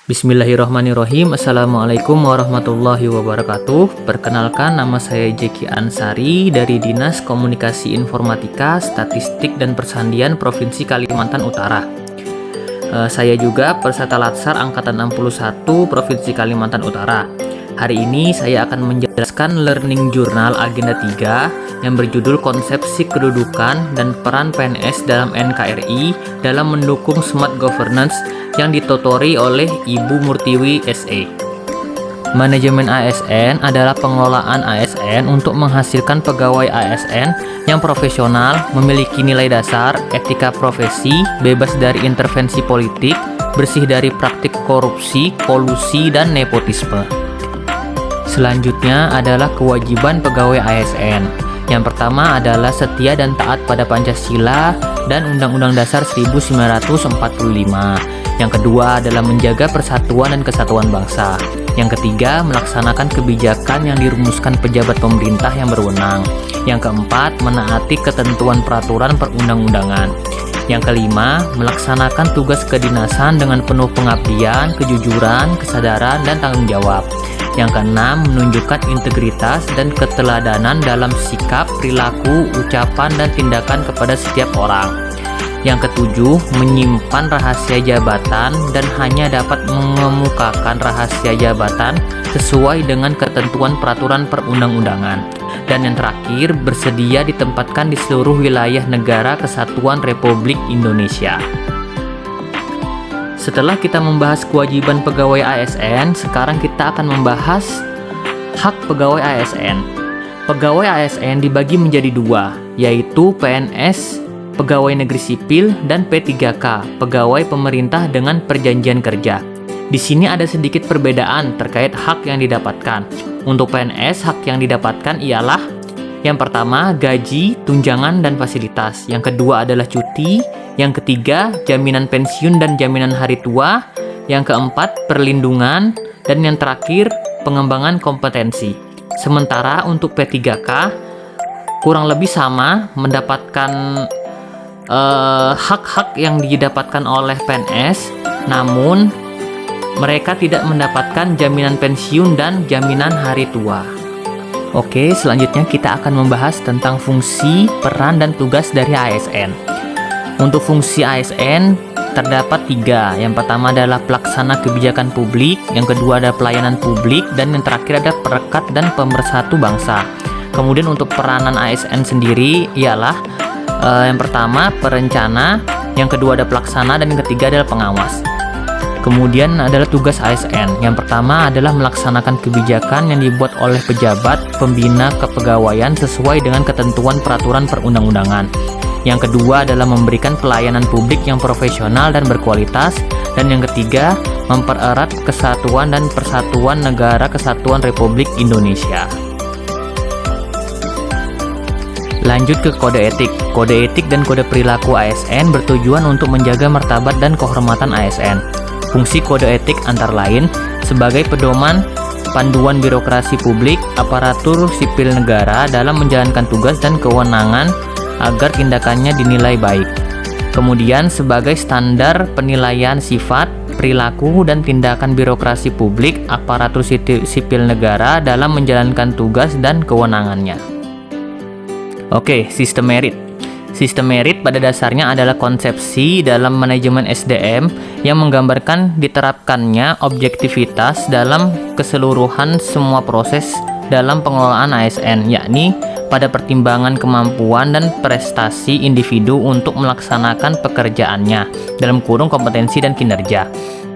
Bismillahirrahmanirrahim. Assalamualaikum warahmatullahi wabarakatuh. Perkenalkan, nama saya Jeki Ansari dari Dinas Komunikasi Informatika, Statistik dan Persandian Provinsi Kalimantan Utara. Saya juga peserta Latsar Angkatan 61 Provinsi Kalimantan Utara. Hari ini saya akan menjelaskan Learning Journal Agenda 3 yang berjudul Konsepsi Kedudukan dan Peran PNS dalam NKRI dalam mendukung Smart Governance yang ditutori oleh Ibu Murtiwi SE. Manajemen ASN adalah pengelolaan ASN untuk menghasilkan pegawai ASN yang profesional, memiliki nilai dasar, etika profesi, bebas dari intervensi politik, bersih dari praktik korupsi, kolusi, dan nepotisme. Selanjutnya adalah kewajiban pegawai ASN. Yang pertama adalah setia dan taat pada Pancasila dan Undang-Undang Dasar 1945. Yang kedua adalah menjaga persatuan dan kesatuan bangsa. Yang ketiga, melaksanakan kebijakan yang dirumuskan pejabat pemerintah yang berwenang. Yang keempat, menaati ketentuan peraturan perundang-undangan. Yang kelima, melaksanakan tugas kedinasan dengan penuh pengabdian, kejujuran, kesadaran, dan tanggung jawab. Yang keenam, menunjukkan integritas dan keteladanan dalam sikap, perilaku, ucapan, dan tindakan kepada setiap orang. Yang ketujuh, menyimpan rahasia jabatan dan hanya dapat mengemukakan rahasia jabatan sesuai dengan ketentuan peraturan perundang-undangan. Dan yang terakhir, bersedia ditempatkan di seluruh wilayah negara Kesatuan Republik Indonesia. Setelah kita membahas kewajiban pegawai ASN, sekarang kita akan membahas hak pegawai ASN. Pegawai ASN dibagi menjadi dua, yaitu PNS, Pegawai Negeri Sipil, dan P3K, Pegawai Pemerintah dengan Perjanjian Kerja. Di sini ada sedikit perbedaan terkait hak yang didapatkan. Untuk PNS, hak yang didapatkan ialah yang pertama, gaji, tunjangan, dan fasilitas. Yang kedua adalah cuti. Yang ketiga, jaminan pensiun dan jaminan hari tua. Yang keempat, perlindungan. Dan yang terakhir, pengembangan kompetensi. Sementara untuk P3K, kurang lebih sama, mendapatkan hak-hak yang didapatkan oleh PNS, namun mereka tidak mendapatkan jaminan pensiun dan jaminan hari tua. Oke, selanjutnya kita akan membahas tentang fungsi, peran, dan tugas dari ASN. Untuk fungsi ASN terdapat tiga. Yang pertama adalah pelaksana kebijakan publik, yang kedua adalah pelayanan publik, dan yang terakhir ada perekat dan pemersatu bangsa. Kemudian untuk peranan ASN sendiri ialah yang pertama perencana, yang kedua ada pelaksana, dan yang ketiga adalah pengawas. Kemudian adalah tugas ASN. Yang pertama adalah melaksanakan kebijakan yang dibuat oleh pejabat pembina kepegawaian sesuai dengan ketentuan peraturan perundang-undangan. Yang kedua adalah memberikan pelayanan publik yang profesional dan berkualitas. Dan yang ketiga, mempererat kesatuan dan persatuan negara Kesatuan Republik Indonesia. Lanjut ke kode etik. Kode etik dan kode perilaku ASN bertujuan untuk menjaga martabat dan kehormatan ASN. Fungsi kode etik antara lain sebagai pedoman panduan birokrasi publik, aparatur sipil negara dalam menjalankan tugas dan kewenangan agar tindakannya dinilai baik. Kemudian sebagai standar penilaian sifat, perilaku, dan tindakan birokrasi publik, aparatur sipil negara dalam menjalankan tugas dan kewenangannya. Oke, sistem merit. Sistem merit pada dasarnya adalah konsepsi dalam manajemen SDM yang menggambarkan diterapkannya objektivitas dalam keseluruhan semua proses dalam pengelolaan ASN, yakni pada pertimbangan kemampuan dan prestasi individu untuk melaksanakan pekerjaannya, dalam kurung kompetensi dan kinerja.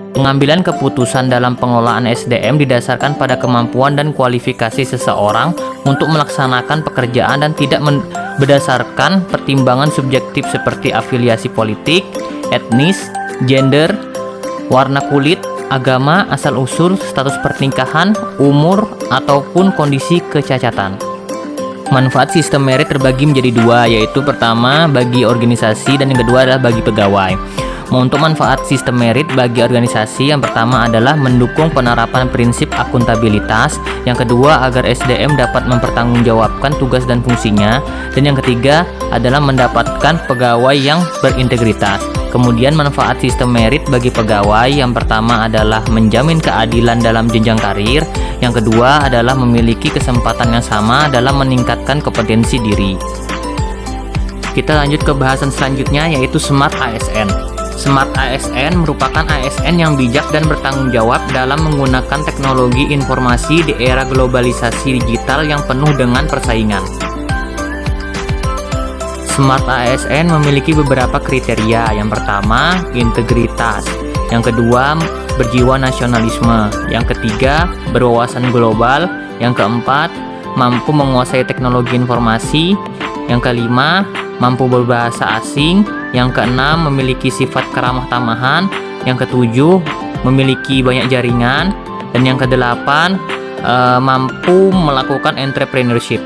Pengambilan keputusan dalam pengelolaan SDM didasarkan pada kemampuan dan kualifikasi seseorang untuk melaksanakan pekerjaan dan tidak berdasarkan pertimbangan subjektif seperti afiliasi politik, etnis, gender, warna kulit, agama, asal-usul, status pernikahan, umur, ataupun kondisi kecacatan. Manfaat sistem merit terbagi menjadi dua, yaitu pertama bagi organisasi dan yang kedua adalah bagi pegawai. Untuk manfaat sistem merit bagi organisasi, yang pertama adalah mendukung penerapan prinsip akuntabilitas, yang kedua agar SDM dapat mempertanggungjawabkan tugas dan fungsinya, dan yang ketiga adalah mendapatkan pegawai yang berintegritas. Kemudian manfaat sistem merit bagi pegawai yang pertama adalah menjamin keadilan dalam jenjang karir, yang kedua adalah memiliki kesempatan yang sama dalam meningkatkan kompetensi diri. Kita lanjut ke bahasan selanjutnya, yaitu Smart ASN. Smart ASN merupakan ASN yang bijak dan bertanggung jawab dalam menggunakan teknologi informasi di era globalisasi digital yang penuh dengan persaingan. Smart ASN memiliki beberapa kriteria. Yang pertama, integritas. Yang kedua, berjiwa nasionalisme. Yang ketiga, berwawasan global. Yang keempat, mampu menguasai teknologi informasi. Yang kelima, mampu berbahasa asing. Yang keenam, memiliki sifat keramah tamahan. Yang ketujuh, memiliki banyak jaringan. Dan yang kedelapan, mampu melakukan entrepreneurship.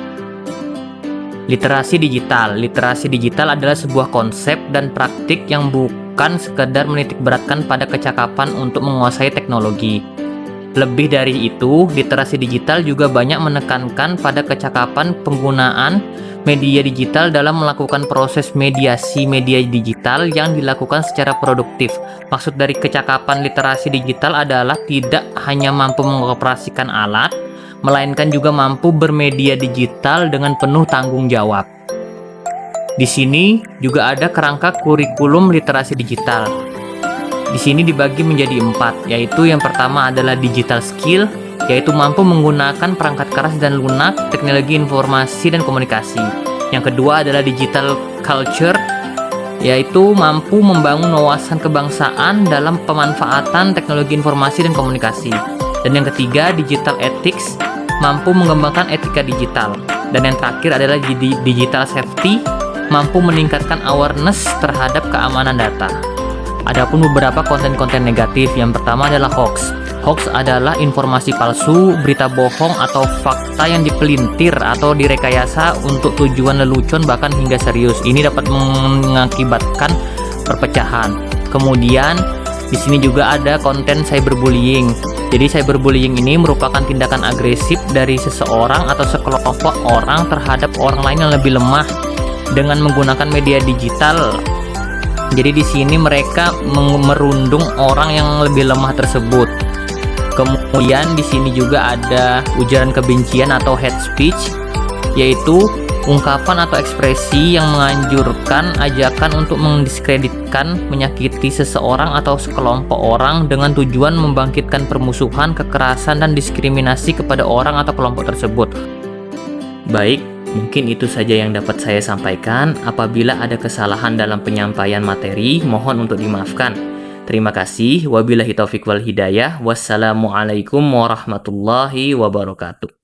Literasi digital. Literasi digital adalah sebuah konsep dan praktik yang bukan sekedar menitikberatkan pada kecakapan untuk menguasai teknologi. Lebih dari itu, literasi digital juga banyak menekankan pada kecakapan penggunaan media digital dalam melakukan proses mediasi media digital yang dilakukan secara produktif. Maksud dari kecakapan literasi digital adalah tidak hanya mampu mengoperasikan alat, melainkan juga mampu bermedia digital dengan penuh tanggung jawab. Di sini juga ada kerangka kurikulum literasi digital. Di sini dibagi menjadi 4, yaitu yang pertama adalah digital skill, yaitu mampu menggunakan perangkat keras dan lunak, teknologi informasi dan komunikasi. Yang kedua adalah digital culture, yaitu mampu membangun wawasan kebangsaan dalam pemanfaatan teknologi informasi dan komunikasi. Dan yang ketiga, digital ethics, mampu mengembangkan etika digital. Dan yang terakhir adalah digital safety, mampu meningkatkan awareness terhadap keamanan data. Adapun beberapa konten-konten negatif, yang pertama adalah hoax. Hoax adalah informasi palsu, berita bohong atau fakta yang dipelintir atau direkayasa untuk tujuan lelucon bahkan hingga serius. Ini dapat mengakibatkan perpecahan. Kemudian di sini juga ada konten cyberbullying. Jadi cyberbullying ini merupakan tindakan agresif dari seseorang atau sekelompok orang terhadap orang lain yang lebih lemah dengan menggunakan media digital. Jadi di sini mereka merundung orang yang lebih lemah tersebut. Kemudian di sini juga ada ujaran kebencian atau hate speech, yaitu ungkapan atau ekspresi yang menganjurkan ajakan untuk mendiskreditkan, menyakiti seseorang atau sekelompok orang dengan tujuan membangkitkan permusuhan, kekerasan, dan diskriminasi kepada orang atau kelompok tersebut. Baik, mungkin itu saja yang dapat saya sampaikan. Apabila ada kesalahan dalam penyampaian materi, mohon untuk dimaafkan. Terima kasih. Wabillahi taufiq wal hidayah. Wassalamualaikum warahmatullahi wabarakatuh.